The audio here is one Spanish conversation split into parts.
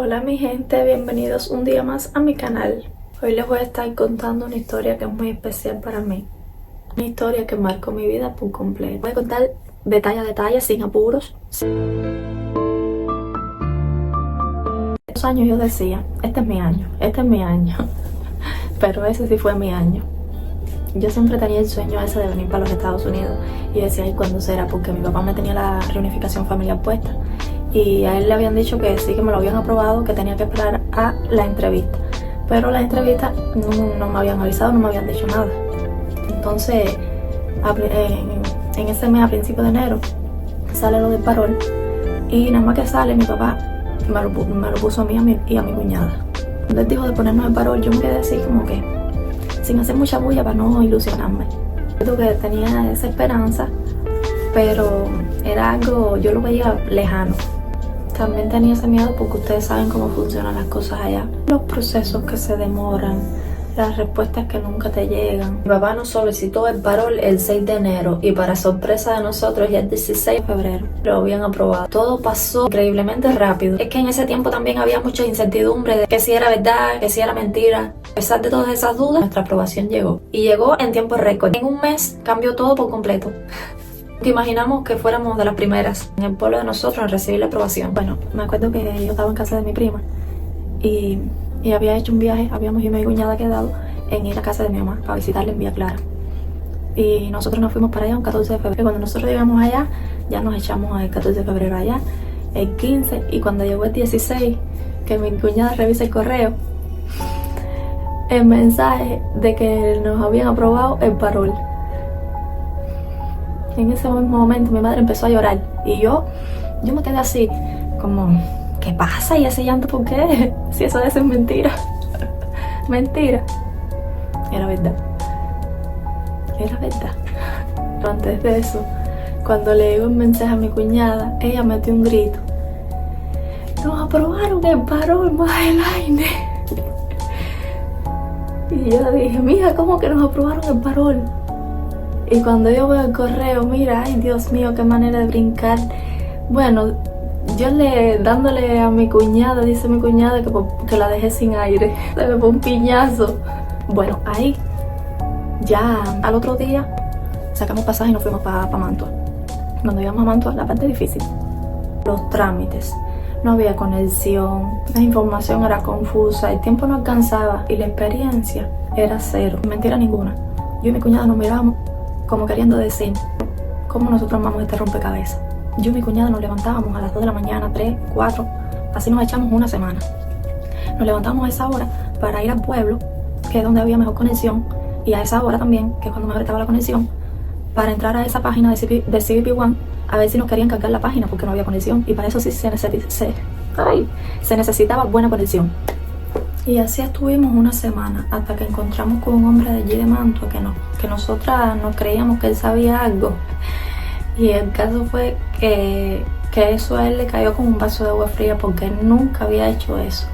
Hola mi gente, bienvenidos un día más a mi canal. Hoy les voy a estar contando una historia que es muy especial para mí. Una historia que marcó mi vida por completo. Voy a contar detalle a detalle, sin apuros. Hace años yo decía, este es mi año. Pero ese sí fue mi año. Yo siempre tenía el sueño ese de venir para los Estados Unidos. Y decía, ¿y cuándo será? Porque mi papá me tenía la reunificación familiar puesta. Y a él le habían dicho que sí, que me lo habían aprobado, que tenía que esperar a la entrevista. Pero la entrevista no me habían avisado, no me habían dicho nada. Entonces, en ese mes, a principios de enero, sale lo del parol. Y nada más que sale, mi papá me lo puso a mí y a mi cuñada. Cuando él dijo de ponernos el parol, yo me quedé así como que, sin hacer mucha bulla para no ilusionarme. Yo que tenía esa esperanza, pero era algo, yo lo veía lejano. También tenía ese miedo porque ustedes saben cómo funcionan las cosas allá. Los procesos que se demoran, las respuestas que nunca te llegan. Mi papá nos solicitó el parol el 6 de enero y para sorpresa de nosotros ya el 16 de febrero lo habían aprobado. Todo pasó increíblemente rápido. Es que en ese tiempo también había mucha incertidumbre de que si era verdad, que si era mentira. A pesar de todas esas dudas, nuestra aprobación llegó. Y llegó en tiempo récord. En un mes cambió todo por completo. Te imaginamos que fuéramos de las primeras en el pueblo de nosotros en recibir la aprobación. Bueno, me acuerdo que yo estaba en casa de mi prima y había hecho un viaje, habíamos yo y mi cuñada quedado en ir a casa de mi mamá para visitarla en Villa Clara. Y nosotros nos fuimos para allá un 14 de febrero. Y cuando nosotros llegamos allá, ya nos echamos el 14 de febrero allá, el 15, y cuando llegó el 16, que mi cuñada revisa el correo, el mensaje de que nos habían aprobado el parol. En ese mismo momento mi madre empezó a llorar y yo me quedé así, como, ¿qué pasa? ¿Y ese llanto por qué? Si eso de ser mentira. Mentira. Era verdad. Era verdad. Pero antes de eso, cuando le llegó un mensaje a mi cuñada, ella metió un grito. ¡Nos aprobaron el parol, Magdalena! Y yo le dije, mija, ¿cómo que nos aprobaron el parol? Y cuando yo veo el correo, mira, ay Dios mío, qué manera de brincar. Bueno, yo dándole a mi cuñada, dice mi cuñada que la dejé sin aire. Se me fue un piñazo. Bueno, ahí, ya al otro día, sacamos pasaje y nos fuimos para Mantua. Cuando íbamos a Mantua, la parte difícil. Los trámites, no había conexión, la información era confusa, el tiempo no alcanzaba y la experiencia era cero. Mentira ninguna. Yo y mi cuñada nos mirábamos como queriendo decir, ¿cómo nosotros armamos este rompecabezas? Yo y mi cuñada nos levantábamos a las 2 de la mañana, 3, 4, así nos echamos una semana. Nos levantábamos a esa hora para ir al pueblo, que es donde había mejor conexión, y a esa hora también, que es cuando mejor estaba la conexión, para entrar a esa página de CBP One, a ver si nos querían cargar la página, porque no había conexión, y para eso sí se necesitaba buena conexión. Y así estuvimos una semana hasta que encontramos con un hombre de allí de Mantua que nosotras no creíamos que él sabía algo. Y el caso fue que eso a él le cayó como un vaso de agua fría porque él nunca había hecho eso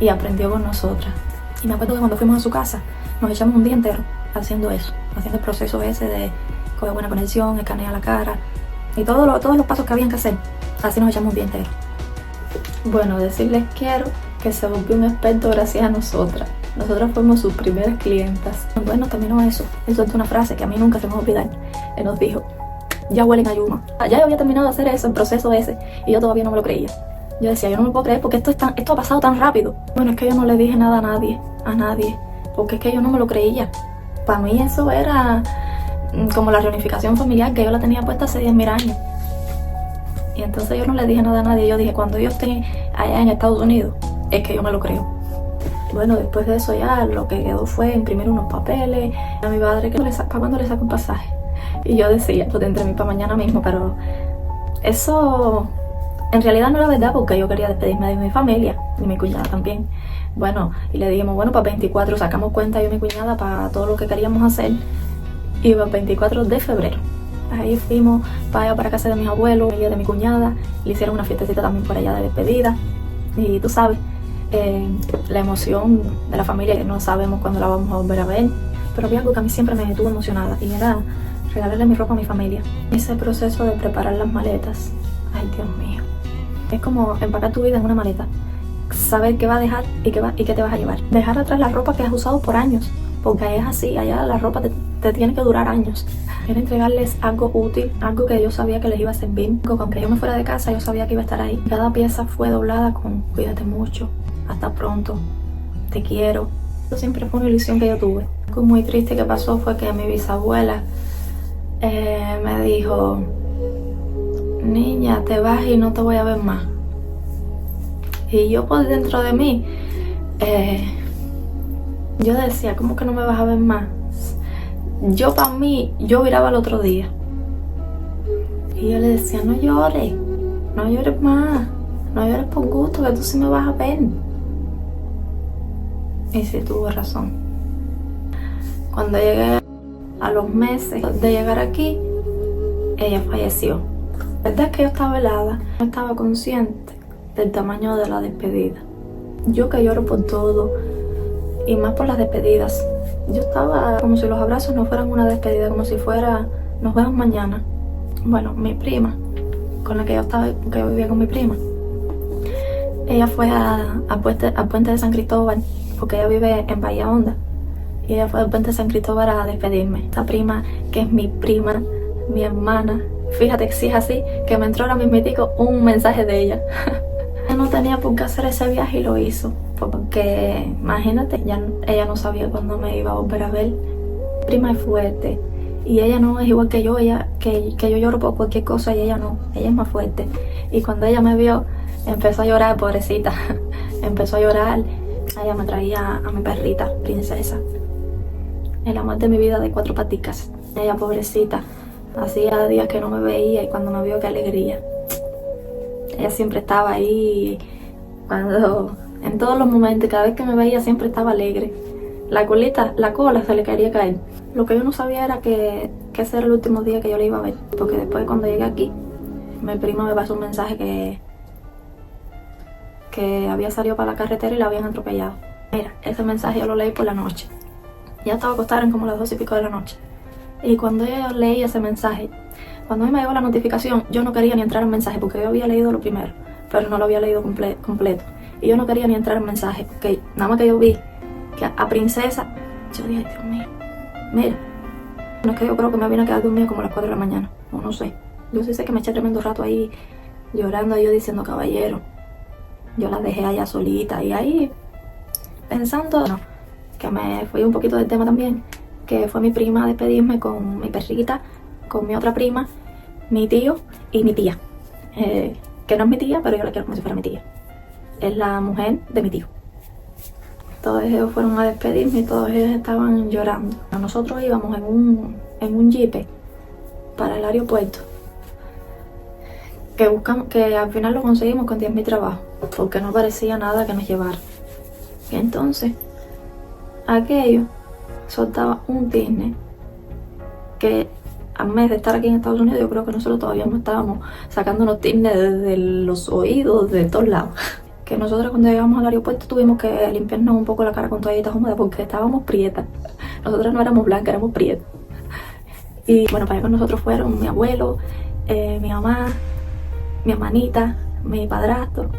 y aprendió con nosotras. Y me acuerdo que cuando fuimos a su casa nos echamos un día entero haciendo eso, haciendo el proceso ese de coger buena conexión, escanear la cara y todos los pasos que habían que hacer. Así nos echamos un día entero. Bueno, decirles quiero que se volvió un experto gracias a nosotras. Nosotras fuimos sus primeras clientas. Bueno, terminó eso. Él soltó una frase que a mí nunca se me va a olvidar. Él nos dijo, ya huelen a Yuma. Ya yo había terminado de hacer eso, el proceso ese, y yo todavía no me lo creía. Yo decía, yo no me lo puedo creer porque esto ha pasado tan rápido. Bueno, es que yo no le dije nada a nadie, porque es que yo no me lo creía. Para mí eso era como la reunificación familiar que yo la tenía puesta hace 10.000 años. Y entonces yo no le dije nada a nadie. Yo dije, cuando yo esté allá en Estados Unidos, es que yo me lo creo. Bueno, después de eso ya lo que quedó fue imprimir unos papeles a mi padre que para cuando le saco un pasaje. Y yo decía, lo tendré para mañana mismo, pero eso en realidad no era verdad porque yo quería despedirme de mi familia y mi cuñada también. Bueno, y le dijimos, bueno, para 24 sacamos cuenta yo y mi cuñada para todo lo que queríamos hacer. Y para 24 de febrero. Ahí fuimos para casa de mis abuelos, ella de mi cuñada, le hicieron una fiestecita también por allá de despedida. Y tú sabes, la emoción de la familia, que no sabemos cuándo la vamos a volver a ver. Pero había algo que a mí siempre me tuvo emocionada y era regalarle mi ropa a mi familia. Ese proceso de preparar las maletas, ay Dios mío, es como empacar tu vida en una maleta saber qué va a dejar y qué te vas a llevar. Dejar atrás la ropa que has usado por años, porque es así, allá la ropa te tiene que durar años. Era entregarles algo útil, algo que yo sabía que les iba a servir, algo que aunque yo me fuera de casa yo sabía que iba a estar ahí. Cada pieza fue doblada con cuídate mucho, hasta pronto, te quiero. Eso siempre fue una ilusión que yo tuve. Algo muy triste que pasó fue que mi bisabuela me dijo: niña, te vas y no te voy a ver más. Y yo por dentro de mí, yo decía, ¿cómo que no me vas a ver más? Yo para mí, yo viraba el otro día. Y yo le decía, no llores más, no llores por gusto, que tú sí me vas a ver. Y sí tuvo razón. Cuando llegué a los meses de llegar aquí, ella falleció. La verdad es que yo estaba helada, no estaba consciente del tamaño de la despedida. Yo que lloro por todo, y más por las despedidas. Yo estaba como si los abrazos no fueran una despedida, como si fuera, nos vemos mañana. Bueno, mi prima, con la que yo vivía con mi prima, ella fue al puente de San Cristóbal, porque ella vive en Bahía Honda, y ella fue al puente de San Cristóbal a despedirme. Esta prima, que es mi prima, mi hermana, fíjate que si es así, que me entró ahora mismitico un mensaje de ella. Ella no tenía por qué hacer ese viaje y lo hizo, porque imagínate, ella no sabía cuándo me iba a volver a ver. Mi prima es fuerte y ella no es igual que yo, que yo lloro por cualquier cosa y ella no, ella es más fuerte. Y cuando ella me vio, empezó a llorar, pobrecita, empezó a llorar. Ella me traía a mi perrita, Princesa, el amor de mi vida de 4 paticas. Ella, pobrecita, hacía días que no me veía y cuando me vio, qué alegría. Ella siempre estaba ahí, en todos los momentos, cada vez que me veía siempre estaba alegre. La cola se le quería caer. Lo que yo no sabía era que ese era el último día que yo le iba a ver, porque después cuando llegué aquí, mi prima me pasó un mensaje que había salido para la carretera y la habían atropellado. Mira, ese mensaje yo lo leí por la noche. Ya estaba acostada en como las 12 y pico de la noche. Y cuando yo leí ese mensaje, cuando a mí me llegó la notificación, yo no quería ni entrar en mensaje, porque yo había leído lo primero, pero no lo había leído completo. Y yo no quería ni entrar en mensaje, porque nada más que yo vi que a Princesa, yo dije, Dios mío, mira, no es que yo creo que me vine a quedar dormida como a las 4 de la mañana, o no sé. Yo sí sé que me eché tremendo rato ahí, llorando, yo diciendo, caballero. Yo la dejé allá solita y ahí pensando, que me fui un poquito del tema también, que fue mi prima a despedirme con mi perrita, con mi otra prima, mi tío y mi tía, que no es mi tía, pero yo la quiero como si fuera mi tía. Es la mujer de mi tío. Todos ellos fueron a despedirme y todos ellos estaban llorando. Nosotros íbamos en un jeep para el aeropuerto, que al final lo conseguimos con 10.000 trabajos, porque no parecía nada que nos llevara. Y entonces, aquello soltaba un tizne que al mes de estar aquí en Estados Unidos, yo creo que nosotros todavía no estábamos sacando unos tiznes desde los oídos, de todos lados. Que nosotros cuando llegamos al aeropuerto tuvimos que limpiarnos un poco la cara con toallitas húmedas porque estábamos prietas. Nosotras no éramos blancas, éramos prietas. Y bueno, para allá con nosotros fueron mi abuelo, mi mamá, mi hermanita, mi padrastro,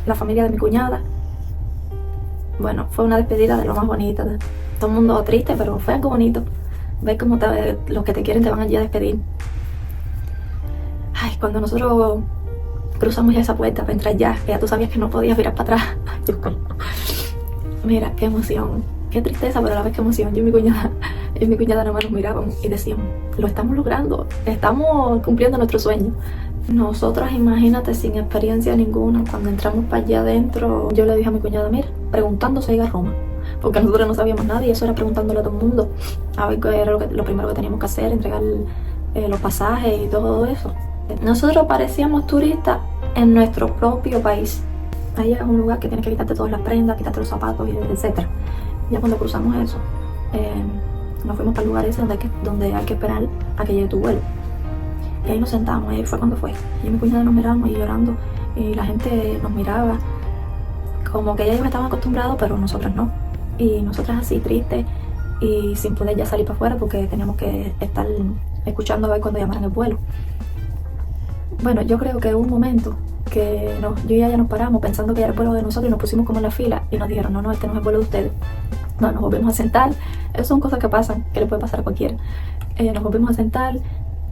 la familia de mi cuñada. Bueno, fue una despedida de lo más bonita. Todo el mundo triste, pero fue algo bonito. Ver cómo los que te quieren te van allí a despedir. Ay, cuando nosotros cruzamos ya esa puerta para entrar ya tú sabías que no podías mirar para atrás. Mira, qué emoción, qué tristeza, pero a la vez qué emoción. Yo y mi cuñada nada más nos mirábamos y decíamos, lo estamos logrando, estamos cumpliendo nuestro sueño. Nosotras, imagínate, sin experiencia ninguna, cuando entramos para allá adentro, yo le dije a mi cuñada, mira, preguntando si iba a Roma, porque nosotros no sabíamos nada y eso era preguntándole a todo el mundo, a ver qué era lo primero que teníamos que hacer, entregar los pasajes y todo eso. Nosotros parecíamos turistas en nuestro propio país. Allá es un lugar que tienes que quitarte todas las prendas, quitarte los zapatos, etc. Ya cuando cruzamos eso, nos fuimos para el lugar ese donde hay que esperar a que llegue tu vuelo. Y ahí nos sentamos, ahí fue cuando fue. Y mi cuñada nos mirábamos y llorando, y la gente nos miraba, como que ellos estaban acostumbrados, pero nosotras no. Y nosotras así tristes y sin poder ya salir para afuera porque teníamos que estar escuchando a ver cuando llamaran el vuelo. Bueno, yo creo que hubo un momento que yo y ella nos paramos pensando que era el vuelo de nosotros y nos pusimos como en la fila y nos dijeron, no, este no es el vuelo de ustedes. No, nos volvimos a sentar. Esas son cosas que pasan, que le puede pasar a cualquiera. Nos volvimos a sentar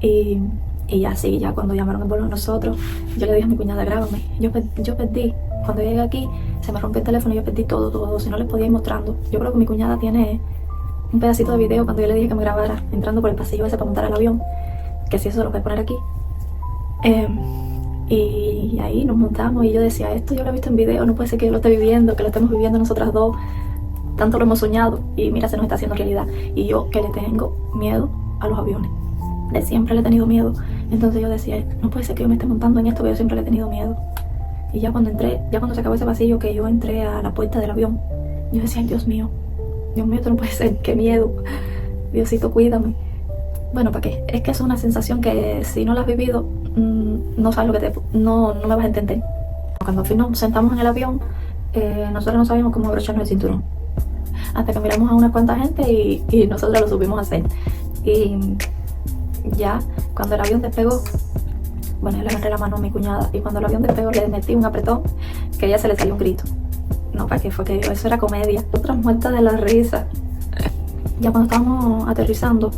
y ya sí, ya cuando llamaron el vuelo de nosotros, yo le dije a mi cuñada, grábame. Yo perdí, cuando llegué aquí, se me rompió el teléfono y yo perdí todo, si no les podía ir mostrando. Yo creo que mi cuñada tiene un pedacito de video cuando yo le dije que me grabara entrando por el pasillo ese para montar al avión, que si eso lo voy a poner aquí. Y ahí nos montamos y yo decía, esto yo lo he visto en video, no puede ser que yo lo esté viviendo, que lo estemos viviendo nosotras dos, tanto lo hemos soñado y mira, se nos está haciendo realidad. Y yo que le tengo miedo a los aviones, de siempre le he tenido miedo, entonces yo decía, no puede ser que yo me esté montando en esto, que yo siempre le he tenido miedo. Y ya cuando se acabó ese pasillo, que yo entré a la puerta del avión, yo decía, Dios mío, esto no puede ser, qué miedo, Diosito, cuídame. Bueno, ¿para qué? Es que es una sensación que si no la has vivido, no sabes lo que no me vas a entender. Cuando al fin nos sentamos en el avión, nosotros no sabíamos cómo abrocharnos el cinturón. Hasta que miramos a una cuanta gente y nosotros lo supimos hacer. Y ya, cuando el avión despegó, bueno, yo le agarré la mano a mi cuñada y cuando el avión despegó le metí un apretón que a ella se le salió un grito. No, ¿para qué? Fue que eso era comedia. Otras muertas de la risa. Ya cuando estábamos aterrizando,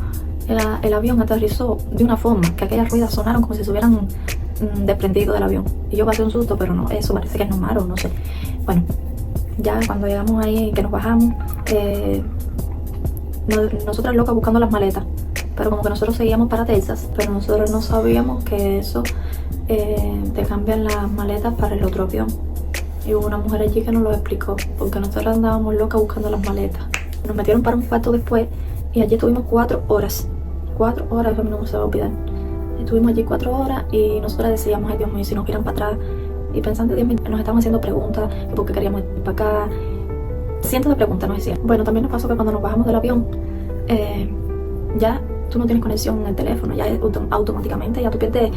el avión aterrizó de una forma que aquellas ruedas sonaron como si se hubieran desprendido del avión. Y yo pasé un susto, pero no, eso parece que es normal o no sé. Bueno, ya cuando llegamos ahí, que nos bajamos, nosotras locas buscando las maletas. Pero como que nosotros seguíamos para Texas, pero nosotros no sabíamos que eso te cambian las maletas para el otro avión. Y hubo una mujer allí que nos lo explicó, porque nosotros andábamos locas buscando las maletas. Nos metieron para un cuarto después y allí estuvimos 4 horas. 4 horas, eso a mí no me se va a olvidar. Estuvimos allí 4 horas y nosotros decíamos, ay Dios mío, si nos miran para atrás. Y pensando, Dios mío, nos estaban haciendo preguntas, por qué queríamos ir para acá. Cientos de preguntas nos hicieron. Bueno, también nos pasó que cuando nos bajamos del avión, ya tú no tienes conexión en el teléfono, ya automáticamente ya tú pierdes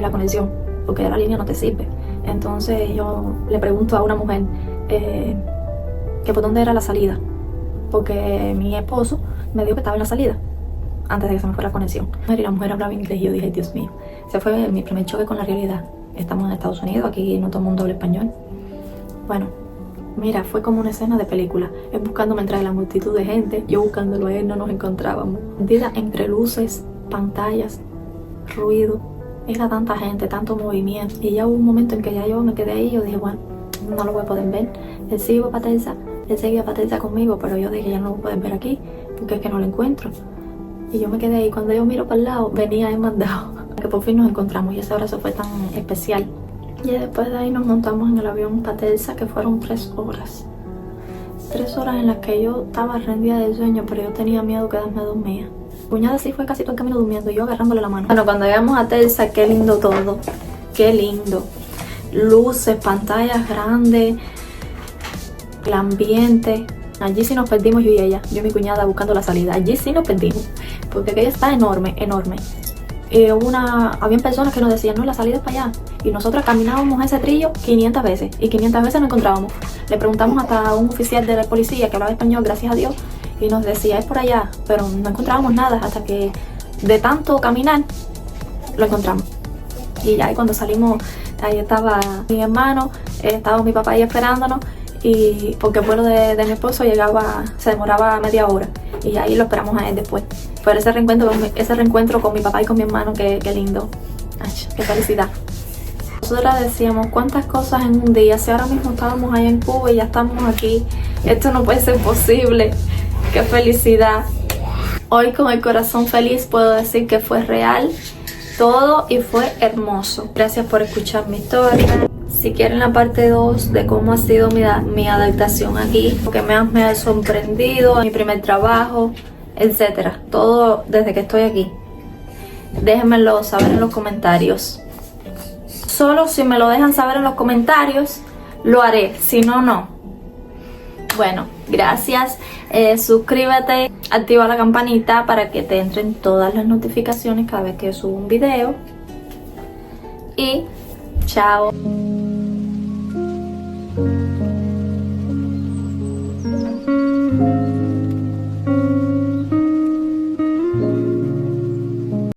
la conexión, porque ya la línea no te sirve. Entonces yo le pregunto a una mujer que por dónde era la salida, porque mi esposo me dijo que estaba en la salida antes de que se me fuera la conexión. Y la mujer hablaba inglés y yo dije, Dios mío, ese fue mi primer choque con la realidad. Estamos en Estados Unidos, aquí no todo el mundo habla español. Bueno, mira, fue como una escena de película. Él buscándome entre la multitud de gente, yo buscándolo a él, no nos encontrábamos. Entre luces, pantallas, ruido, era tanta gente, tanto movimiento. Y ya hubo un momento en que ya yo me quedé ahí y yo dije, bueno, no lo voy a poder ver. Él sí iba para Texas, él seguía para Texas conmigo, pero yo dije, ya no lo voy a poder ver aquí, porque es que no lo encuentro. Y yo me quedé ahí. Cuando yo miro para el lado, venía él mandado. Que por fin nos encontramos y ese abrazo fue tan especial. Y después de ahí nos montamos en el avión para Texas, que fueron 3 horas. 3 horas en las que yo estaba rendida del sueño, pero yo tenía miedo quedarme dormida. Cuñada sí fue casi todo el camino durmiendo y yo agarrándole la mano. Bueno, cuando llegamos a Texas, qué lindo todo. Qué lindo. Luces, pantallas grandes, el ambiente. Allí sí nos perdimos yo y ella, yo y mi cuñada buscando la salida. Allí sí nos perdimos, porque aquello está enorme, enorme. Y habían personas que nos decían, no, la salida es para allá. Y nosotros caminábamos ese trillo 500 veces. Y 500 veces nos encontrábamos. Le preguntamos hasta a un oficial de la policía que hablaba español, gracias a Dios. Y nos decía, es por allá. Pero no encontrábamos nada hasta que de tanto caminar, lo encontramos. Y ya cuando salimos, ahí estaba mi hermano, estaba mi papá ahí esperándonos. Y porque el vuelo de mi esposo se demoraba media hora. Y ahí lo esperamos a él después. Pero ese reencuentro con mi papá y con mi hermano, qué lindo. Ay, qué felicidad. Nosotras decíamos, cuántas cosas en un día. Si ahora mismo estábamos ahí en Cuba y ya estamos aquí, esto no puede ser posible. Qué felicidad. Hoy con el corazón feliz puedo decir que fue real todo y fue hermoso. Gracias por escuchar mi historia. Si quieren la parte 2 de cómo ha sido mi adaptación aquí, lo que me ha sorprendido, mi primer trabajo, etcétera, todo desde que estoy aquí, déjenmelo saber en los comentarios. Solo si me lo dejan saber en los comentarios lo haré, si no, no. Bueno, gracias, suscríbete, activa la campanita para que te entren todas las notificaciones cada vez que subo un video y chao.